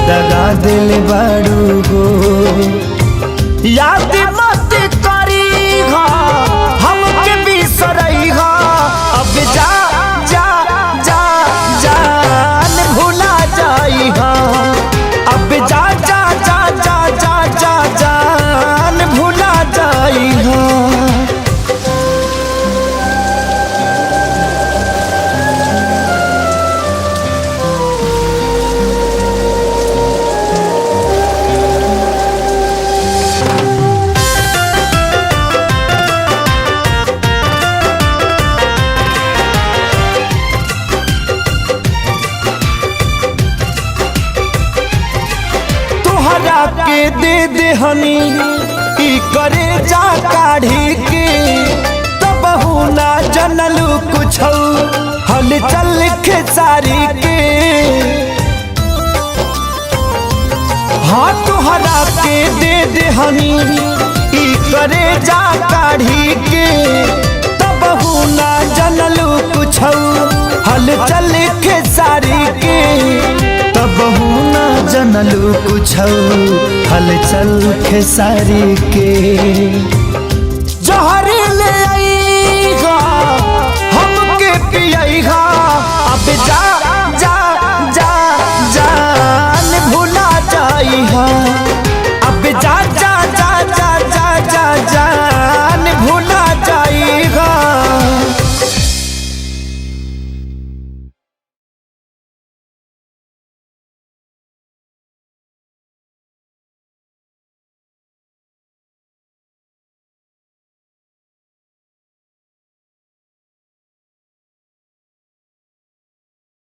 दगा दिल बारू हो। याद मत करी हमके बिसरई अब जा जा जा जान भुला जाई अब जा जा जा जा जा जा जान भुला जाई के दे दे हनी ई करे जा काढ़ी के तब ना जनलू कुछ हल चल खेसारी के। हाँ तुहरा के दे दे हनी ई करे जा काढ़ी के तब ना जनलू कुछ हल चल खेसारी के। तब ना जनलू कुछ हलचल खेसारी के।